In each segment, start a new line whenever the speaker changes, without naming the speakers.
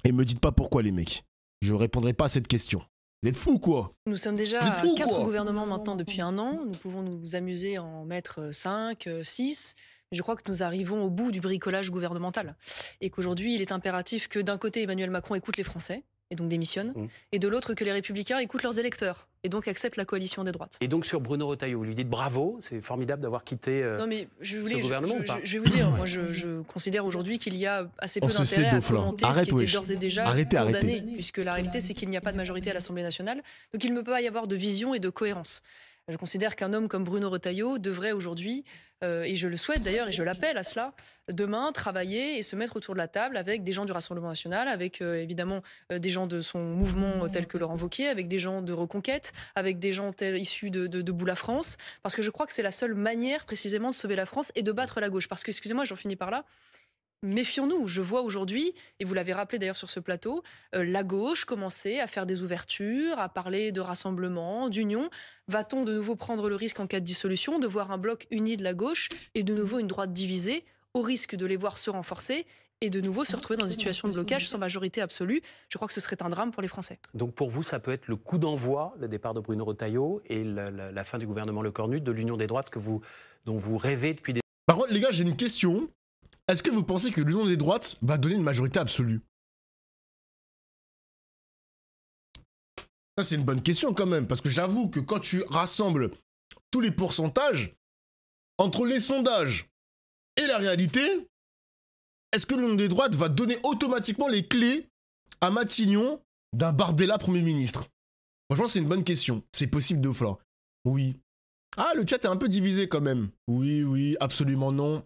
Et me dites pas pourquoi, les mecs. Je répondrai pas à cette question. Vous êtes fous, quoi?
Nous sommes déjà à 4 gouvernements maintenant depuis un an. Nous pouvons nous amuser à en mettre 5, 6. Je crois que nous arrivons au bout du bricolage gouvernemental. Et qu'aujourd'hui, il est impératif que d'un côté, Emmanuel Macron écoute les Français, et donc démissionne, et de l'autre, que les Républicains écoutent leurs électeurs, et donc acceptent la coalition des droites.
Et donc sur Bruno Retailleau, vous lui dites bravo, c'est formidable d'avoir quitté
non mais je
ce gouvernement ou pas?
je vais vous dire, moi je considère aujourd'hui qu'il y a assez peu d'intérêt à commenter ce qui était d'ores et déjà condamné, puisque la réalité c'est qu'il n'y a pas de majorité à l'Assemblée nationale, donc il ne peut pas y avoir de vision et de cohérence. Je considère qu'un homme comme Bruno Retailleau devrait aujourd'hui, et je le souhaite d'ailleurs et je l'appelle à cela, demain travailler et se mettre autour de la table avec des gens du Rassemblement national, avec évidemment des gens de son mouvement tels que Laurent Wauquiez, avec des gens de Reconquête, avec des gens issus de Debout la France, parce que je crois que c'est la seule manière précisément de sauver la France et de battre la gauche. Parce que, excusez-moi, j'en finis par là, méfions-nous. Je vois aujourd'hui, et vous l'avez rappelé d'ailleurs sur ce plateau, la gauche commencer à faire des ouvertures, à parler de rassemblement, d'union. Va-t-on de nouveau prendre le risque en cas de dissolution de voir un bloc uni de la gauche et de nouveau une droite divisée, au risque de les voir se renforcer et de nouveau se retrouver dans une situation de blocage sans majorité absolue? Je crois que ce serait un drame pour les Français.
Donc pour vous, ça peut être le coup d'envoi, le départ de Bruno Retailleau et la fin du gouvernement Lecornu, de l'union des droites dont vous rêvez depuis des...
Par contre, les gars, j'ai une question. Est-ce que vous pensez que l'union des droites va donner une majorité absolue? Ça, c'est une bonne question quand même, parce que j'avoue que quand tu rassembles tous les pourcentages, entre les sondages et la réalité, est-ce que l'union des droites va donner automatiquement les clés à Matignon d'un Bardella Premier ministre? Franchement, c'est une bonne question. C'est possible de faire. Oui. Ah, le chat est un peu divisé quand même. Oui, oui, absolument non.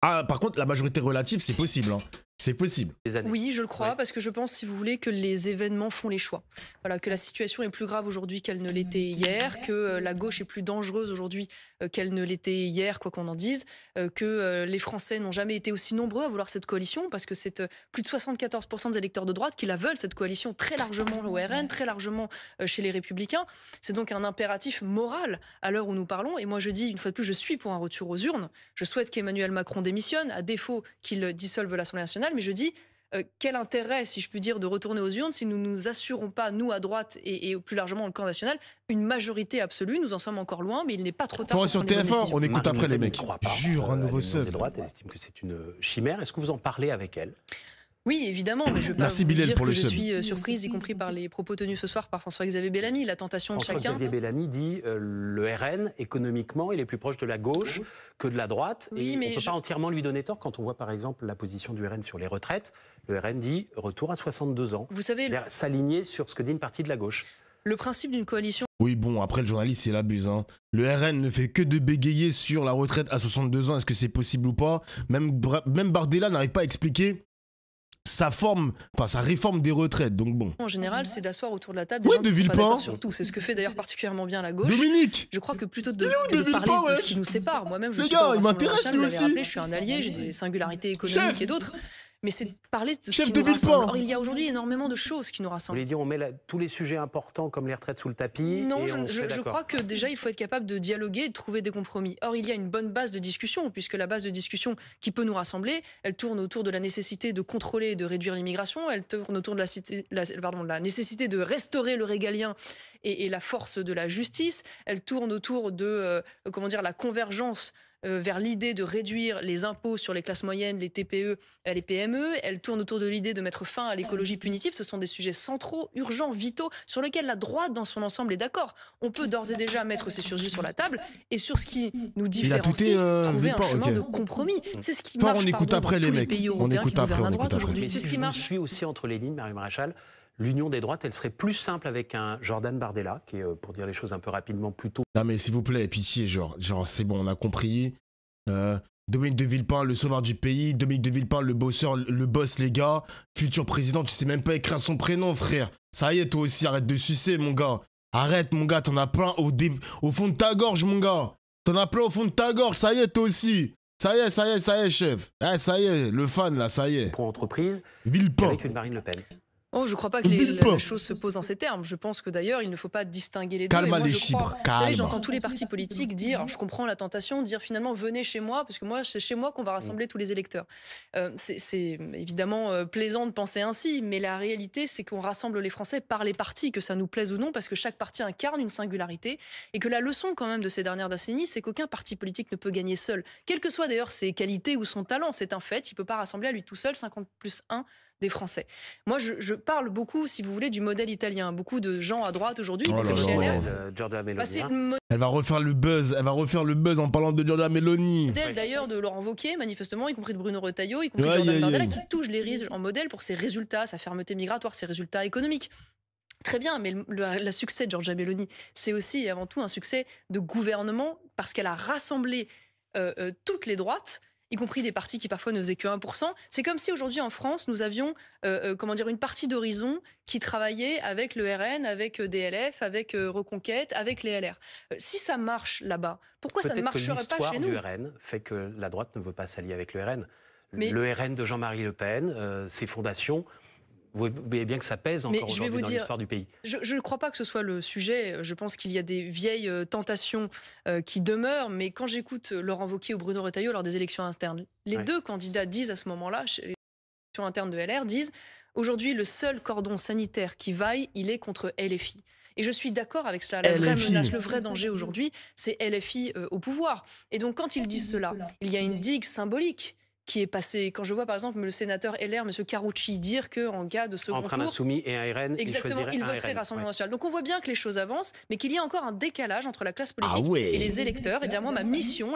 Ah, par contre, la majorité relative, c'est possible. Hein. C'est possible.
Oui, je le crois, parce que je pense, si vous voulez, que les événements font les choix. Voilà, que la situation est plus grave aujourd'hui qu'elle ne l'était hier, que la gauche est plus dangereuse aujourd'hui qu'elle ne l'était hier, quoi qu'on en dise, que les Français n'ont jamais été aussi nombreux à vouloir cette coalition, parce que c'est plus de 74% des électeurs de droite qui la veulent, cette coalition, très largement au RN, très largement chez les Républicains. C'est donc un impératif moral à l'heure où nous parlons. Et moi, je dis, une fois de plus, je suis pour un retour aux urnes. Je souhaite qu'Emmanuel Macron démissionne, à défaut qu'il dissolve l'Assemblée nationale. Mais je dis, quel intérêt, si je puis dire, de retourner aux urnes si nous ne nous assurons pas, nous à droite et plus largement le camp national, une majorité absolue? Nous en sommes encore loin, mais il n'est pas trop tard.
Sur TF1, on écoute après les mecs.
Jure un nouveau sub. Elle estime que c'est une chimère. Est-ce que vous en parlez avec elle?
Oui, évidemment, mais je ne vais pas vous dire que je suis surprise, y compris par les propos tenus ce soir par François-Xavier Bellamy, la tentation de chacun.
François-Xavier Bellamy dit le RN, économiquement, il est plus proche de la gauche que de la droite.
Oui,
et
mais
on ne peut pas entièrement lui donner tort quand on voit par exemple la position du RN sur les retraites. Le RN dit retour à 62 ans.
Vous savez,
s'aligner sur ce que dit une partie de la gauche.
Le principe d'une coalition...
Oui, bon, après le journaliste, il abuse. Hein. Le RN ne fait que de bégayer sur la retraite à 62 ans. Est-ce que c'est possible ou pas? Même Bardella n'arrive pas à expliquer sa réforme des retraites, donc bon.
En général, c'est d'asseoir autour de la table des gens qui ne sont pas d'accord sur tout. C'est ce que fait d'ailleurs particulièrement bien la gauche.
Dominique!
Je crois que plutôt que de parler de ce qui nous sépare, moi-même je suis
gars, il m'intéresse lui aussi.
Je suis un allié, j'ai des singularités économiques et d'autres. Mais c'est de parler de ce
Chef
qui
de
nous rassemble.
Villepin.
Or, il y a aujourd'hui énormément de choses qui nous rassemblent.
Vous voulez dire, on met tous les sujets importants comme les retraites sous le tapis?
Non, je crois que déjà, il faut être capable de dialoguer et de trouver des compromis. Or, il y a une bonne base de discussion, puisque la base de discussion qui peut nous rassembler, elle tourne autour de la nécessité de contrôler et de réduire l'immigration, elle tourne autour de la nécessité de restaurer le régalien et la force de la justice, elle tourne autour de la convergence vers l'idée de réduire les impôts sur les classes moyennes, les TPE, les PME. Elle tourne autour de l'idée de mettre fin à l'écologie punitive. Ce sont des sujets centraux, urgents, vitaux, sur lesquels la droite dans son ensemble est d'accord. On peut d'ores et déjà mettre ces sujets sur la table et sur ce qui nous différencie, trouver un chemin de compromis. C'est ce qui marche dans tous les pays européens qui gouvernent à droite aujourd'hui. C'est ce qui marche.
Je suis aussi entre les lignes, Marie Maréchal. L'union des droites, elle serait plus simple avec un Jordan Bardella, qui est, pour dire les choses un peu rapidement, plutôt...
Non mais s'il vous plaît, pitié, genre c'est bon, on a compris. Dominique de Villepin, le sauveur du pays. Dominique de Villepin, le bosseur, le boss, les gars. Futur président, tu sais même pas écrire son prénom, frère. Ça y est, toi aussi, arrête de sucer, mon gars. Arrête, mon gars, t'en as plein au fond de ta gorge, mon gars. T'en as plein au fond de ta gorge, ça y est, toi aussi. Ça y est, chef. Ah, ça y est, le fan, là, ça y est.
Pour entreprise,
Villepin.
avec une Marine Le Pen.
Oh, je ne crois pas que la chose se pose en ces termes. Je pense que d'ailleurs, il ne faut pas distinguer les deux.
Calme les chibres, calme.
J'entends tous les partis politiques dire, alors je comprends la tentation de dire finalement venez chez moi, parce que moi c'est chez moi qu'on va rassembler tous les électeurs. C'est évidemment plaisant de penser ainsi, mais la réalité c'est qu'on rassemble les Français par les partis, que ça nous plaise ou non, parce que chaque parti incarne une singularité, et que la leçon quand même de ces dernières décennies, c'est qu'aucun parti politique ne peut gagner seul, quelles que soient d'ailleurs ses qualités ou son talent. C'est un fait, il ne peut pas rassembler à lui tout seul 50+1 des Français. Moi, je parle beaucoup, si vous voulez, du modèle italien. Beaucoup de gens à droite aujourd'hui,
Giorgia Meloni.
Elle va refaire le buzz. Elle va refaire le buzz en parlant de Giorgia Meloni.
Modèle d'ailleurs de Laurent Wauquiez, manifestement, y compris de Bruno Retailleau, y compris de Jordan Bardella, qui touche les risques en modèle pour ses résultats, sa fermeté migratoire, ses résultats économiques. Très bien, mais le succès de Giorgia Meloni, c'est aussi et avant tout un succès de gouvernement parce qu'elle a rassemblé toutes les droites, y compris des partis qui parfois ne faisaient que 1%. C'est comme si aujourd'hui en France, nous avions une partie d'Horizon qui travaillait avec le RN, avec DLF, avec Reconquête, avec les LR. Si ça marche là-bas, pourquoi ça ne marcherait pas chez nous?
L'histoire du RN fait que la droite ne veut pas s'allier avec le RN. Le RN de Jean-Marie Le Pen, ses fondations... Vous voyez bien que ça pèse encore aujourd'hui dans l'histoire du pays.
Je ne crois pas que ce soit le sujet. Je pense qu'il y a des vieilles tentations qui demeurent. Mais quand j'écoute Laurent Wauquiez ou Bruno Retailleau lors des élections internes, les deux candidats disent à ce moment-là, les élections internes de LR, disent aujourd'hui le seul cordon sanitaire qui vaille, il est contre LFI. Et je suis d'accord avec cela. La vraie menace, le vrai danger aujourd'hui, c'est LFI au pouvoir. Et donc quand ils disent cela, il y a une digue symbolique qui est passé. Quand je vois par exemple le sénateur LR, M. Carucci, dire qu'en cas de second tour...
Entre un insoumis et un RN,
exactement, il voterait Rassemblement National. Donc on voit bien que les choses avancent, mais qu'il y a encore un décalage entre la classe politique et les électeurs. Et bien moi, la mission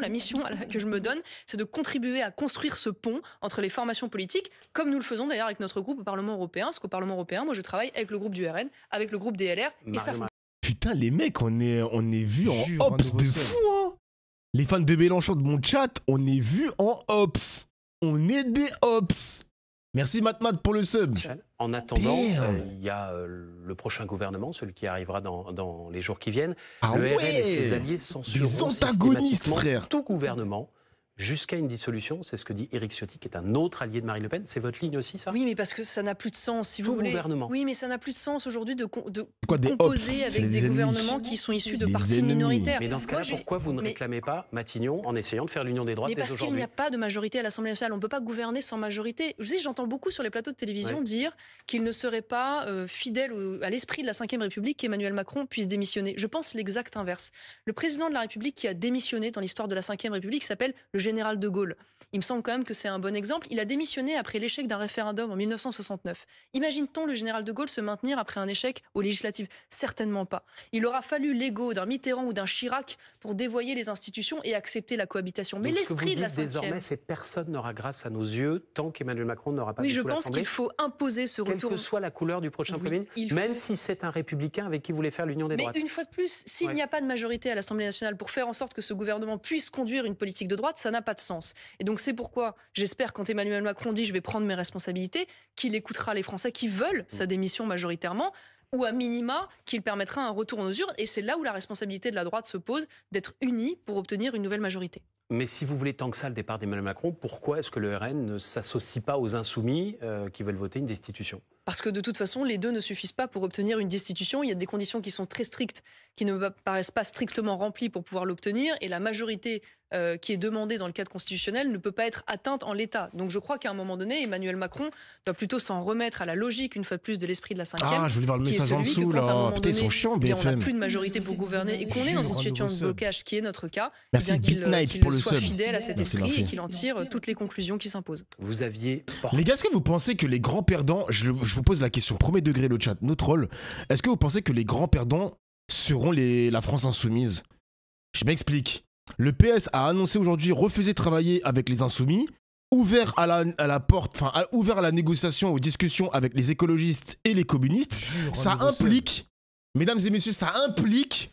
que je me donne, c'est de contribuer à construire ce pont entre les formations politiques, comme nous le faisons d'ailleurs avec notre groupe au Parlement européen. Parce qu'au Parlement européen, moi je travaille avec le groupe du RN, avec le groupe des LR, et ça fonctionne.
Putain, les mecs, on est vus en ops de fou, hein. Les fans de Mélenchon de mon chat, on est vus en ops. On est des ops. Merci Matmat pour le sub.
En attendant, il y a le prochain gouvernement, celui qui arrivera dans les jours qui viennent. Le RN et ses alliés censureront systématiquement tout gouvernement jusqu'à une dissolution. C'est ce que dit Éric Ciotti, qui est un autre allié de Marine Le Pen. C'est votre ligne aussi, ça?
Oui, mais parce que ça n'a plus de sens, si vous voulez.
Gouvernement.
Oui, mais ça n'a plus de sens aujourd'hui de composer avec des gouvernements qui sont issus de partis minoritaires.
Mais dans ce cas-là, pourquoi vous ne réclamez pas Matignon en essayant de faire l'union des droites dès aujourd'hui?
Parce qu'il n'y a pas de majorité à l'Assemblée nationale. On ne peut pas gouverner sans majorité. J'entends beaucoup sur les plateaux de télévision dire qu'il ne serait pas fidèle à l'esprit de la Ve République qu'Emmanuel Macron puisse démissionner. Je pense l'exact inverse. Le président de la République qui a démissionné dans l'histoire de la Ve République s'appelle le général de Gaulle. Il me semble quand même que c'est un bon exemple. Il a démissionné après l'échec d'un référendum en 1969. Imagine-t-on le général de Gaulle se maintenir après un échec aux législatives? Certainement pas. Il aura fallu l'ego d'un Mitterrand ou d'un Chirac pour dévoyer les institutions et accepter la cohabitation. Mais l'esprit de la Ve...
désormais, c'est personne n'aura grâce à nos yeux tant qu'Emmanuel Macron n'aura pas dissous l'Assemblée.
Oui, je pense qu'il faut imposer ce retour.
Quelle que soit la couleur du prochain Premier ministre, même si c'est un républicain avec qui vous voulez faire l'union des droites.
Mais une fois de plus, s'il n'y a pas de majorité à l'Assemblée nationale pour faire en sorte que ce gouvernement puisse conduire une politique de droite, ça n'a pas de sens. Et donc c'est pourquoi j'espère, quand Emmanuel Macron dit « je vais prendre mes responsabilités », qu'il écoutera les Français qui veulent sa démission majoritairement, ou à minima qu'il permettra un retour aux urnes. Et c'est là où la responsabilité de la droite se pose, d'être unie pour obtenir une nouvelle majorité.
Mais si vous voulez tant que ça le départ d'Emmanuel Macron, pourquoi est-ce que le RN ne s'associe pas aux insoumis qui veulent voter une destitution?
Parce que de toute façon, les deux ne suffisent pas pour obtenir une destitution. Il y a des conditions qui sont très strictes, qui ne me paraissent pas strictement remplies pour pouvoir l'obtenir. Et la majorité qui est demandée dans le cadre constitutionnel ne peut pas être atteinte en l'état. Donc je crois qu'à un moment donné, Emmanuel Macron doit plutôt s'en remettre à la logique, une fois de plus, de l'esprit de la Ve.
Ah, je voulais voir le message en dessous, là. Putain, ils sont chiants, BFM.
On n'a plus de majorité pour gouverner et qu'on est dans une situation de blocage, qui est notre cas.
Merci Bitnight pour le sub.
Qu'il soit fidèle à cet esprit et qu'il en tire toutes les conclusions qui s'imposent.
Vous aviez...
Les gars, est-ce que vous pensez que les grands perdants, je vous pose la question, premier degré le chat, no troll, est-ce que vous pensez que les grands perdants seront la France insoumise? Je m'explique. Le PS a annoncé aujourd'hui refuser de travailler avec les insoumis, ouvert à la porte, enfin ouvert à la négociation, aux discussions avec les écologistes et les communistes. Ça implique, mesdames et messieurs, ça implique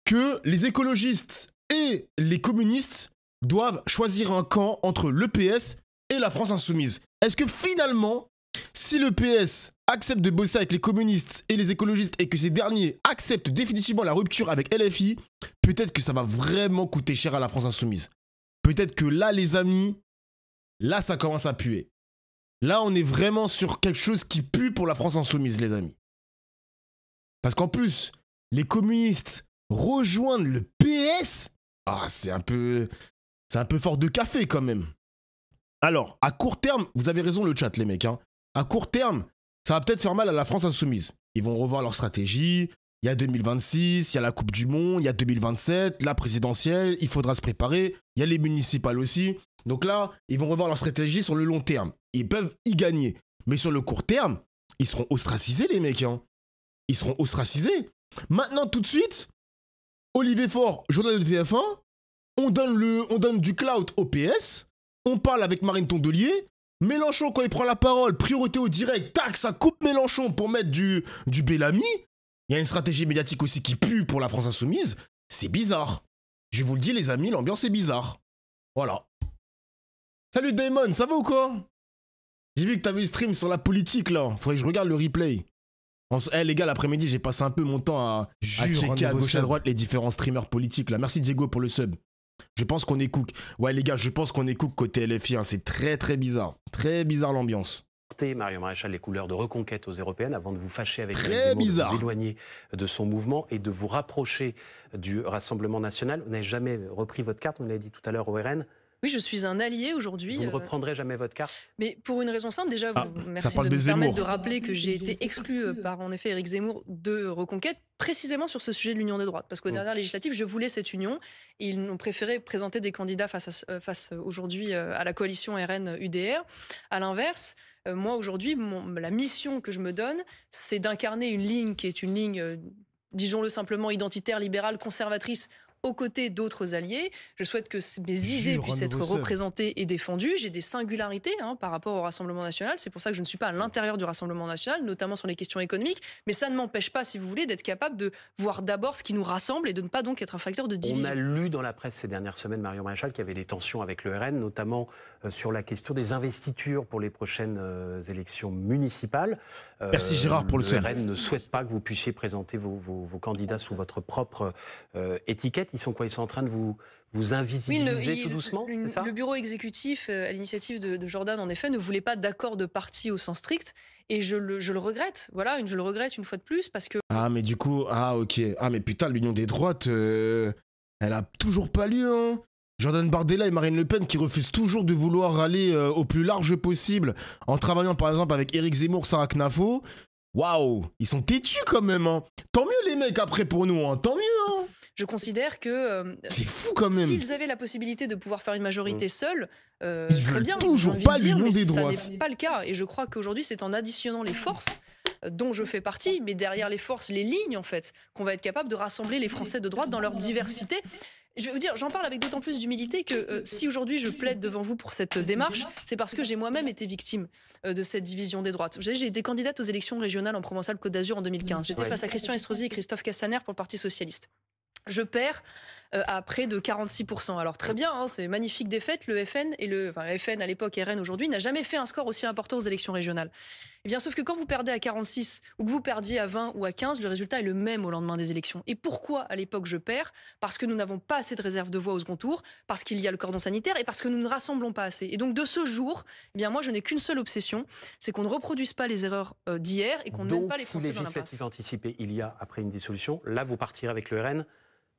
que les écologistes et les communistes doivent choisir un camp entre le PS et la France insoumise. Est-ce que finalement, si le PS accepte de bosser avec les communistes et les écologistes et que ces derniers acceptent définitivement la rupture avec LFI, peut-être que ça va vraiment coûter cher à la France insoumise. Peut-être que là, les amis, là, ça commence à puer. Là, on est vraiment sur quelque chose qui pue pour la France insoumise, les amis. Parce qu'en plus, les communistes rejoindre le PS, c'est un peu fort de café quand même. Alors, à court terme, vous avez raison le chat les mecs, hein. À court terme, ça va peut-être faire mal à la France insoumise. Ils vont revoir leur stratégie, il y a 2026, il y a la Coupe du Monde, il y a 2027, la présidentielle, il faudra se préparer, il y a les municipales aussi. Donc là, ils vont revoir leur stratégie sur le long terme. Ils peuvent y gagner. Mais sur le court terme, ils seront ostracisés les mecs, hein. Ils seront ostracisés. Maintenant, tout de suite, Olivier Faure, journal de TF1, on donne du clout au PS, on parle avec Marine Tondelier, Mélenchon, quand il prend la parole, priorité au direct, tac, ça coupe Mélenchon pour mettre du Bellamy. Il y a une stratégie médiatique aussi qui pue pour la France insoumise. C'est bizarre. Je vous le dis, les amis, l'ambiance est bizarre. Voilà. Salut Damon, ça va ou quoi? J'ai vu que t'avais stream sur la politique, là. Faudrait que je regarde le replay. Les gars, l'après-midi, j'ai passé un peu mon temps à checker à gauche à droite les différents streamers politiques, là. Merci Diego pour le sub. Je pense qu'on est cook. Ouais, les gars, je pense qu'on est cook côté LFI. Hein. C'est très, très bizarre. Très bizarre l'ambiance.
Marion Maréchal les couleurs de Reconquête aux européennes avant de vous fâcher avec Éric Zemmour, de vous éloigner de son mouvement et de vous rapprocher du Rassemblement national. Vous n'avez jamais repris votre carte, vous l'avez dit tout à l'heure au RN.
Oui, je suis un allié aujourd'hui.
Vous ne reprendrez jamais votre carte?
Mais pour une raison simple, déjà, merci de me permettre de rappeler que j'ai été exclu par, en effet, Éric Zemmour de Reconquête, précisément sur ce sujet de l'union des droites. Parce qu'aux dernières législatives, je voulais cette union. Et ils ont préféré présenter des candidats face aujourd'hui à la coalition RN-UDR. À l'inverse, moi, aujourd'hui, la mission que je me donne, c'est d'incarner une ligne qui est une ligne, disons-le simplement, identitaire, libérale, conservatrice, aux côtés d'autres alliés. Je souhaite que mes idées puissent être représentées et défendues. J'ai des singularités par rapport au Rassemblement national. C'est pour ça que je ne suis pas à l'intérieur du Rassemblement national, notamment sur les questions économiques. Mais ça ne m'empêche pas, si vous voulez, d'être capable de voir d'abord ce qui nous rassemble et de ne pas donc être un facteur de division.
On a lu dans la presse ces dernières semaines, Marion Maréchal, qu'il y avait des tensions avec le RN, notamment sur la question des investitures pour les prochaines élections municipales.
Merci Gérard pour le sub.
Le RN ne souhaite pas que vous puissiez présenter vos candidats sous votre propre étiquette. Ils sont quoi? Ils sont en train de vous invisibiliser tout doucement, c'est ça?
Le bureau exécutif, à l'initiative de Jordan, en effet, ne voulait pas d'accord de parti au sens strict. Et je le regrette. Voilà, je le regrette une fois de plus parce que...
Ah, mais du coup... Ah, ok. Ah, mais putain, l'union des droites, elle a toujours pas lieu, hein. Jordan Bardella et Marine Le Pen qui refusent toujours de vouloir aller au plus large possible en travaillant, par exemple, avec Éric Zemmour, Sarah Knafo. Waouh, ils sont têtus quand même, hein. Tant mieux les mecs après pour nous, hein. Tant mieux, hein.
Je considère que
c'est fou quand même.
S'ils avaient la possibilité de pouvoir faire une majorité seuls,
ils veulent bien, toujours pas l'union des droites.
Ça n'est pas le cas. Et je crois qu'aujourd'hui, c'est en additionnant les forces dont je fais partie, mais derrière les forces, les lignes en fait, qu'on va être capable de rassembler les Français de droite dans leur diversité. Je vais vous dire, j'en parle avec d'autant plus d'humilité que si aujourd'hui je plaide devant vous pour cette démarche, c'est parce que j'ai moi-même été victime de cette division des droites. Vous savez, j'ai été candidate aux élections régionales en Provençal-Côte d'Azur en 2015. J'étais face à Christian Estrosi et Christophe Castaner pour le Parti socialiste. Je perds à près de 46%. Alors très bien, hein, c'est magnifique défaite. Le FN et le FN à l'époque, RN aujourd'hui, n'a jamais fait un score aussi important aux élections régionales. Et bien, sauf que quand vous perdez à 46 ou que vous perdiez à 20 ou à 15, le résultat est le même au lendemain des élections. Et pourquoi à l'époque je perds? Parce que nous n'avons pas assez de réserve de voix au second tour, parce qu'il y a le cordon sanitaire et parce que nous ne rassemblons pas assez. Et donc de ce jour, eh bien moi je n'ai qu'une seule obsession, c'est qu'on ne reproduise pas les erreurs d'hier et qu'on ne mette pas les Français dans l'impasse.
Donc si législative anticipée il y a après une dissolution, là vous partirez avec le RN?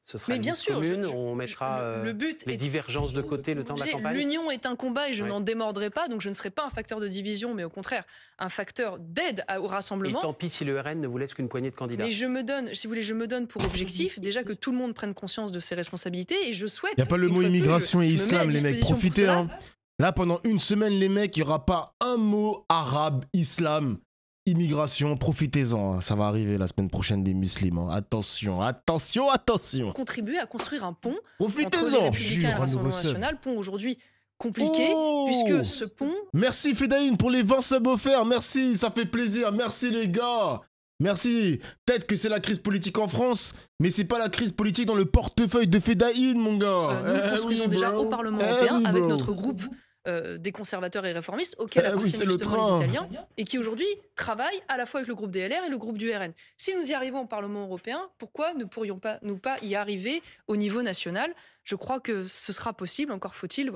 Ce sera
mais bien sûr,
commune, on mettra
le but
les divergences de côté le temps de la campagne.
L'union est un combat et je n'en démordrai pas, donc je ne serai pas un facteur de division, mais au contraire, un facteur d'aide au rassemblement.
Et tant pis si le RN ne vous laisse qu'une poignée de candidats.
Mais je me donne, si vous voulez, je me donne pour objectif, déjà que tout le monde prenne conscience de ses responsabilités, et je souhaite...
Il n'y a pas le mot immigration et islam, les mecs, profitez. Hein. Là, pendant une semaine, les mecs, il n'y aura pas un mot arabe, islam, immigration, profitez-en, ça va arriver la semaine prochaine des musulmans. Attention, attention, attention.
Contribuer à construire un pont
profitez-en.
entre les Républicains et le Rassemblement national, pont aujourd'hui compliqué, puisque ce pont...
Merci Fedaïn pour les 20 subs offerts, merci, ça fait plaisir, merci les gars. Merci. Peut-être que c'est la crise politique en France, mais c'est pas la crise politique dans le portefeuille de Fedaïn, mon gars.
Nous construisons déjà au Parlement européen avec notre groupe des conservateurs et réformistes auxquels appartiennent justement les Italiens et qui aujourd'hui travaillent à la fois avec le groupe des LR et le groupe du RN. Si nous y arrivons au Parlement européen, pourquoi ne pourrions pas y arriver au niveau national? je crois que ce sera possible, encore faut-il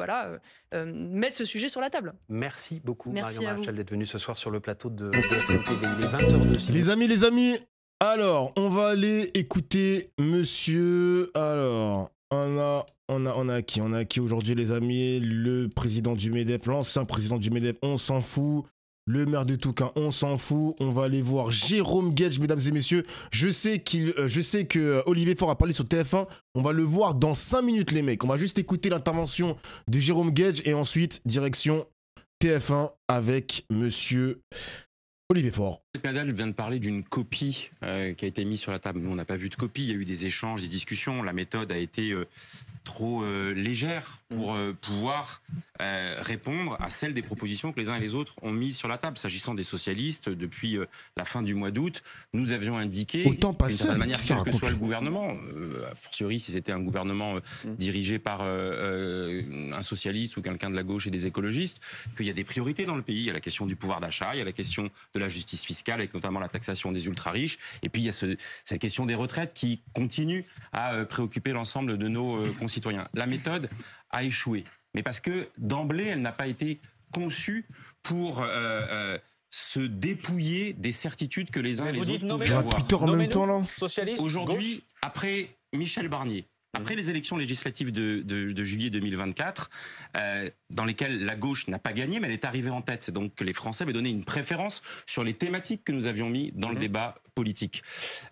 mettre ce sujet sur la table.
Merci beaucoup Marion Maréchal d'être venue ce soir sur le plateau de BFM TV. Il est 20h02.
Les amis, alors on va aller écouter monsieur... Alors, on a qui aujourd'hui les amis? Le président du MEDEF, l'ancien président du MEDEF, on s'en fout. Le maire de Touquin, on s'en fout. On va aller voir Jérôme Guedj, mesdames et messieurs. Je sais que Olivier Faure a parlé sur TF1. On va le voir dans 5 minutes, les mecs. On va juste écouter l'intervention de Jérôme Guedj et ensuite, direction TF1 avec monsieur Olivier Faure.
Nadal vient de parler d'une copie qui a été mise sur la table. Nous, on n'a pas vu de copie. Il y a eu des échanges, des discussions. La méthode a été trop légère pour pouvoir répondre à celle des propositions que les uns et les autres ont mises sur la table. S'agissant des socialistes, depuis la fin du mois d'août, nous avions indiqué d'une certaine manière, quel que soit le gouvernement, a fortiori si c'était un gouvernement dirigé par un socialiste ou quelqu'un de la gauche et des écologistes, qu'il y a des priorités dans le pays. Il y a la question du pouvoir d'achat, il y a la question de la justice fiscale, avec notamment la taxation des ultra-riches, et puis il y a cette question des retraites qui continue à préoccuper l'ensemble de nos concitoyens. La méthode a échoué, mais parce que d'emblée, elle n'a pas été conçue pour se dépouiller des certitudes que les uns et les autres pouvaient avoir.
Twitter en même temps, là.
Aujourd'hui, après Michel Barnier, après les élections législatives de juillet 2024, dans lesquelles la gauche n'a pas gagné, mais elle est arrivée en tête. C'est donc que les Français avaient donné une préférence sur les thématiques que nous avions mis dans le débat politique.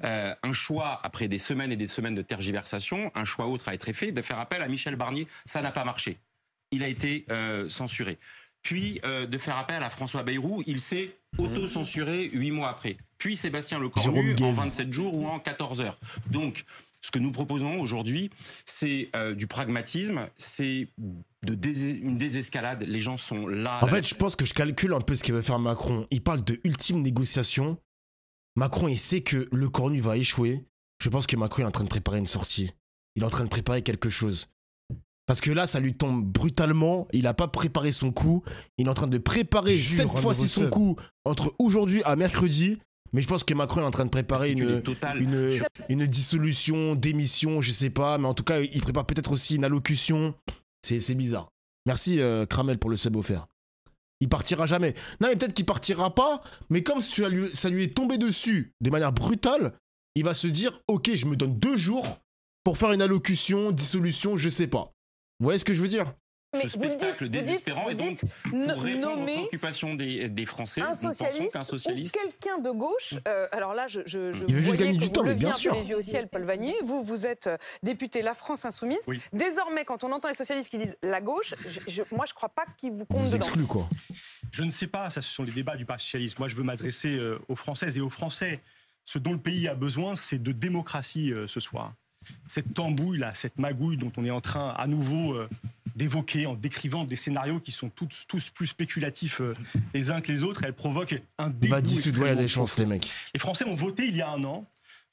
Un choix, après des semaines et des semaines de tergiversation, un choix autre a été fait, de faire appel à Michel Barnier. Ça n'a pas marché. Il a été censuré. Puis de faire appel à François Bayrou, il s'est auto-censuré 8 mois après. Puis Sébastien Lecornu en 27 jours ou en 14 heures. Donc, ce que nous proposons aujourd'hui, c'est du pragmatisme, c'est une désescalade. Les gens sont là.
En fait, je pense que je calcule un peu ce qu'il veut faire Macron. Il parle de ultime négociation. Macron, il sait que Lecornu va échouer. Je pense que Macron est en train de préparer une sortie. Il est en train de préparer quelque chose. Parce que là, ça lui tombe brutalement. Il n'a pas préparé son coup. Il est en train de préparer 7 fois-ci son coup entre aujourd'hui à mercredi. Mais je pense que Macron est en train de préparer une dissolution, démission, je sais pas. Mais en tout cas, il prépare peut-être aussi une allocution. C'est bizarre. Merci Kramel pour le sub offert. Il partira jamais. Non, mais peut-être qu'il partira pas. Mais comme ça lui est tombé dessus de manière brutale, il va se dire, ok, je me donne 2 jours pour faire une allocution, dissolution, je sais pas. Vous voyez ce que je veux dire?
Ce spectacle désespérant est donc pour répondre aux préoccupations des Français.
Un socialiste ou quelqu'un de gauche. Alors là,
il veut juste gagner du temps, mais bien sûr.
Les yeux au ciel, Paul Vannier. Vous êtes député La France Insoumise. Oui. Désormais, quand on entend les socialistes qui disent la gauche, moi, je ne crois pas qu'ils vous comptent dedans.
Exclu, quoi.
Je ne sais pas. Ça, ce sont les débats du Parti socialiste. Moi, je veux m'adresser aux Françaises et aux Français. Ce dont le pays a besoin, c'est de démocratie ce soir. Cette tambouille là, cette magouille dont on est en train à nouveau d'évoquer en décrivant des scénarios qui sont tous plus spéculatifs les uns que les autres, elle provoque un dégoût.
Il y a des chances, les mecs.
Les Français ont voté il y a 1 an.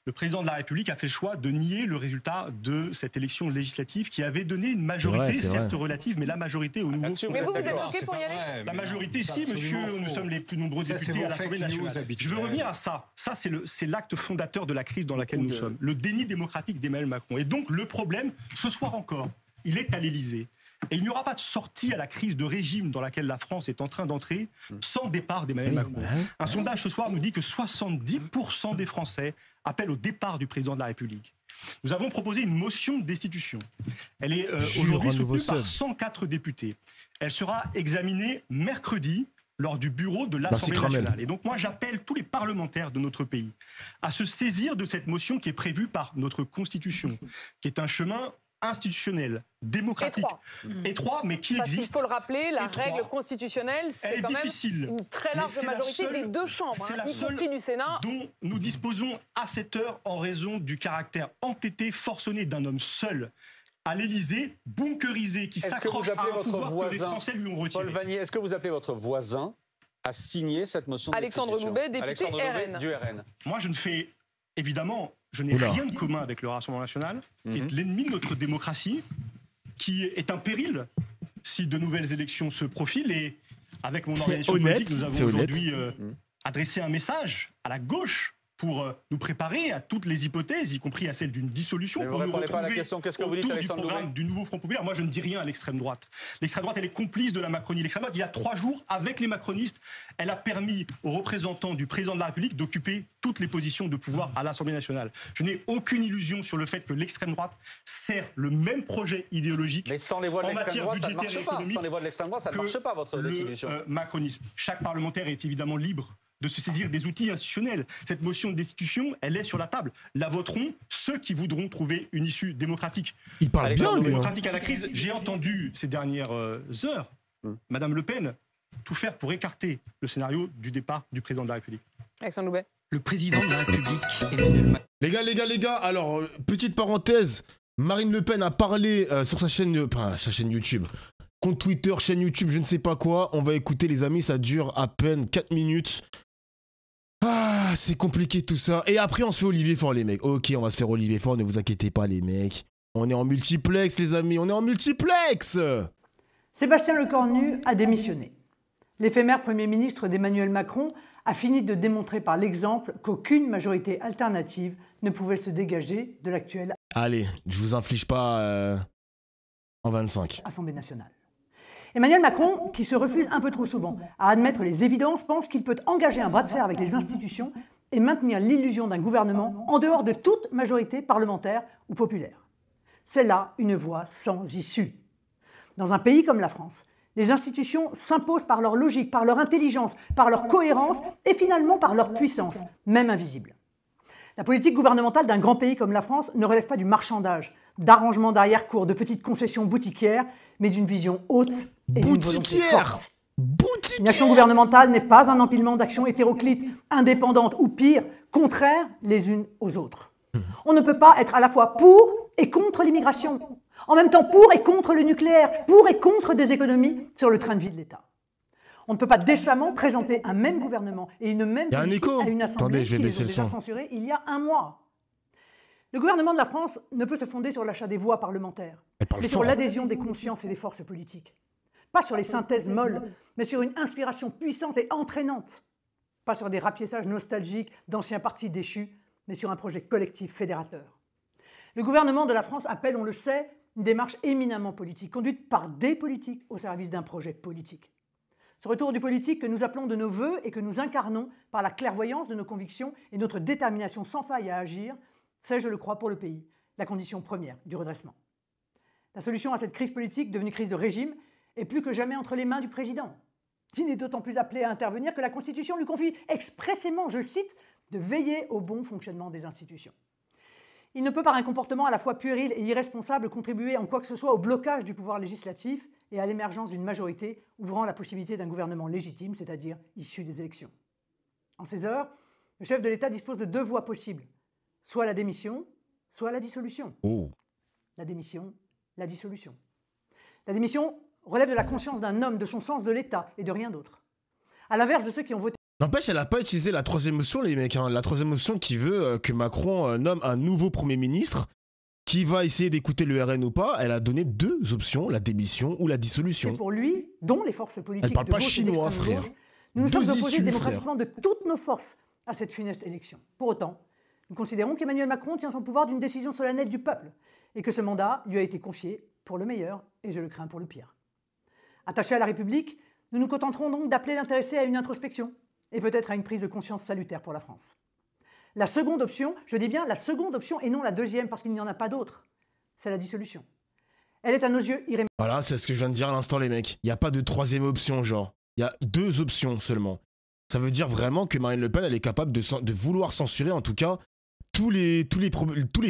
Le président de la République a fait le choix de nier le résultat de cette élection législative qui avait donné une majorité, certes relative, mais la majorité au nouveau.
Mais vous êtes OK pour y aller?
La majorité, si, monsieur, nous sommes les plus nombreux députés à l'Assemblée nationale. Je veux revenir à ça. Ça, c'est l'acte fondateur de la crise dans laquelle nous sommes. Le déni démocratique d'Emmanuel Macron. Et donc, le problème, ce soir encore, il est à l'Élysée. Et il n'y aura pas de sortie à la crise de régime dans laquelle la France est en train d'entrer sans départ d'Emmanuel Macron. Un sondage ce soir nous dit que 70% des Français appellent au départ du président de la République. Nous avons proposé une motion de destitution. Elle est aujourd'hui soutenue par 104 députés. Elle sera examinée mercredi lors du bureau de l'Assemblée nationale. Et donc moi j'appelle tous les parlementaires de notre pays à se saisir de cette motion qui est prévue par notre Constitution, qui est un chemin institutionnel, démocratique, étroit, mais qui existe.
Il faut le rappeler, la règle constitutionnelle, c'est quand même une très large majorité des 2 chambres, y compris du Sénat.
Dont nous disposons à cette heure en raison du caractère entêté, forcené d'un homme seul à l'Élysée, bunkerisé, qui s'accroche à un pouvoir que les Français lui ont retiré.
Paul Vannier, est-ce que vous appelez votre voisin à signer cette motion de destitution?
Alexandre Goubet, député RN.
Du RN.
Moi, évidemment, je n'ai rien de commun avec le Rassemblement national, qui est l'ennemi de notre démocratie, qui est un péril si de nouvelles élections se profilent. Et avec mon organisation politique, nous avons aujourd'hui adressé un message à la gauche pour nous préparer à toutes les hypothèses, y compris à celle d'une dissolution, pour nous retrouver
pas à la question. Qu'est-ce que vous dites,
autour du programme du nouveau Front populaire. Moi, je ne dis rien à l'extrême droite. L'extrême droite, elle est complice de la Macronie. L'extrême droite, il y a 3 jours, avec les macronistes, elle a permis aux représentants du président de la République d'occuper toutes les positions de pouvoir à l'Assemblée nationale. Je n'ai aucune illusion sur le fait que l'extrême droite sert le même projet idéologique.
Mais sans les voix de l'extrême droite, ça ne marche pas. Sans les voix de l'extrême droite, ça ne marche pas, votre dissolution.
Macronisme. Chaque parlementaire est évidemment libre de se saisir des outils institutionnels. Cette motion de destitution, elle est sur la table. La voteront ceux qui voudront trouver une issue démocratique.
Il parle bien, lui.
Démocratique à la crise. J'ai entendu ces dernières heures Madame Le Pen tout faire pour écarter le scénario du départ du président de la République.
Alexandre Loubet.
Le président de la République, Emmanuel Macron.
Les gars, alors, petite parenthèse, Marine Le Pen a parlé sur sa chaîne YouTube, compte Twitter, chaîne YouTube, je ne sais pas quoi. On va écouter, les amis, ça dure à peine 4 minutes. Ah, c'est compliqué tout ça. Et après, on se fait Olivier Faure, les mecs. Ok, on va se faire Olivier Faure, ne vous inquiétez pas, les mecs. On est en multiplex, les amis, on est en multiplex.
Sébastien Lecornu a démissionné. L'éphémère Premier ministre d'Emmanuel Macron a fini de démontrer par l'exemple qu'aucune majorité alternative ne pouvait se dégager de l'actuelle
Allez, je vous inflige pas en 25.
Assemblée nationale. Emmanuel Macron, qui se refuse un peu trop souvent à admettre les évidences, pense qu'il peut engager un bras de fer avec les institutions et maintenir l'illusion d'un gouvernement en dehors de toute majorité parlementaire ou populaire. C'est là une voie sans issue. Dans un pays comme la France, les institutions s'imposent par leur logique, par leur intelligence, par leur cohérence et finalement par leur puissance, même invisible. La politique gouvernementale d'un grand pays comme la France ne relève pas du marchandage, d'arrangements d'arrière-cour, de petites concessions boutiquières, mais d'une vision haute et d'une volonté forte. Une action gouvernementale n'est pas un empilement d'actions hétéroclites, indépendantes ou pire, contraires les unes aux autres. On ne peut pas être à la fois pour et contre l'immigration, en même temps pour et contre le nucléaire, pour et contre des économies sur le train de vie de l'État. On ne peut pas décemment présenter un même gouvernement et une même politique à une assemblée qui les a déjà censurés il y a un mois. Le gouvernement de la France ne peut se fonder sur l'achat des voix parlementaires, mais sur l'adhésion des consciences et des forces politiques. Pas sur les synthèses molles, mais sur une inspiration puissante et entraînante. Pas sur des rapiessages nostalgiques d'anciens partis déchus, mais sur un projet collectif fédérateur. Le gouvernement de la France appelle, on le sait, une démarche éminemment politique, conduite par des politiques au service d'un projet politique. Ce retour du politique que nous appelons de nos vœux et que nous incarnons par la clairvoyance de nos convictions et notre détermination sans faille à agir, c'est, je le crois, pour le pays, la condition première du redressement. La solution à cette crise politique, devenue crise de régime, est plus que jamais entre les mains du président, qui n'est d'autant plus appelé à intervenir que la Constitution lui confie expressément, je cite, de veiller au bon fonctionnement des institutions. Il ne peut, par un comportement à la fois puéril et irresponsable, contribuer en quoi que ce soit au blocage du pouvoir législatif et à l'émergence d'une majorité ouvrant la possibilité d'un gouvernement légitime, c'est-à-dire issu des élections. En ces heures, le chef de l'État dispose de 2 voies possibles, soit la démission, soit la dissolution. La démission, la dissolution. La démission relève de la conscience d'un homme, de son sens de l'État et de rien d'autre. À l'inverse de ceux qui ont voté...
N'empêche, elle n'a pas utilisé la 3e option, les mecs. Hein. La 3e option qui veut que Macron nomme un nouveau Premier ministre qui va essayer d'écouter le RN ou pas. Elle a donné 2 options, la démission ou la dissolution.
C'est pour lui, dont les forces politiques
elle parle pas chinois, frère.
Nous nous sommes opposés démocratiquement de toutes nos forces à cette funeste élection. Pour autant, nous considérons qu'Emmanuel Macron tient son pouvoir d'une décision solennelle du peuple et que ce mandat lui a été confié pour le meilleur et je le crains pour le pire. Attachés à la République, nous nous contenterons donc d'appeler l'intéressé à une introspection et peut-être à une prise de conscience salutaire pour la France. La seconde option, je dis bien la seconde option et non la 2e parce qu'il n'y en a pas d'autre, c'est la dissolution. Elle est à nos yeux irrémédiable.
Voilà, c'est ce que je viens de dire à l'instant, les mecs. Il n'y a pas de 3e option, genre. Il y a 2 options seulement. Ça veut dire vraiment que Marine Le Pen, elle est capable de vouloir censurer, en tout cas, tous les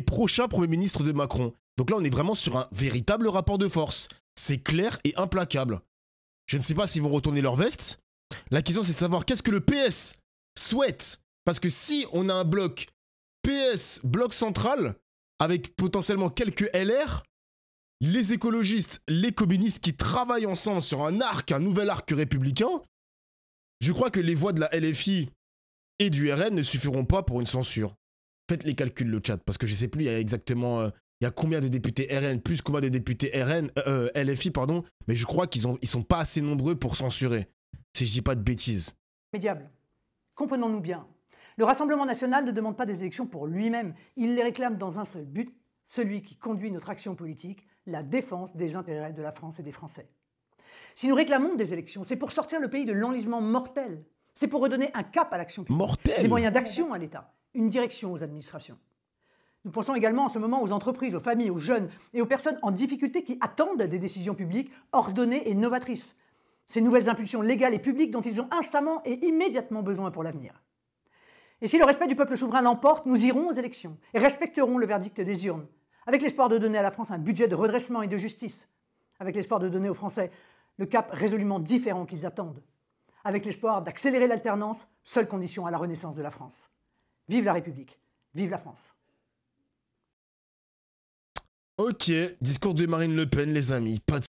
prochains premiers ministres de Macron. Donc là, on est vraiment sur un véritable rapport de force. C'est clair et implacable. Je ne sais pas s'ils vont retourner leur veste. La question, c'est de savoir qu'est-ce que le PS souhaite. Parce que si on a un bloc PS, bloc central, avec potentiellement quelques LR, les écologistes, les communistes qui travaillent ensemble sur un nouvel arc républicain, je crois que les voix de la LFI et du RN ne suffiront pas pour une censure. Faites les calculs, le chat, parce que je sais plus, il y a exactement... il y a combien de députés RN, plus combien de députés LFI, pardon, mais je crois qu'ils sont pas assez nombreux pour censurer, si je dis pas de bêtises.
Médiable. Comprenons-nous bien. Le Rassemblement national ne demande pas des élections pour lui-même. Il les réclame dans un seul but, celui qui conduit notre action politique, la défense des intérêts de la France et des Français. Si nous réclamons des élections, c'est pour sortir le pays de l'enlisement mortel. C'est pour redonner un cap à l'action publique, des moyens d'action à l'État, une direction aux administrations. Nous pensons également en ce moment aux entreprises, aux familles, aux jeunes et aux personnes en difficulté qui attendent des décisions publiques ordonnées et novatrices. Ces nouvelles impulsions légales et publiques dont ils ont instamment et immédiatement besoin pour l'avenir. Et si le respect du peuple souverain l'emporte, nous irons aux élections et respecterons le verdict des urnes, avec l'espoir de donner à la France un budget de redressement et de justice, avec l'espoir de donner aux Français le cap résolument différent qu'ils attendent, avec l'espoir d'accélérer l'alternance, seule condition à la renaissance de la France. Vive la République, vive la France.
Ok, discours de Marine Le Pen, les amis. Pas de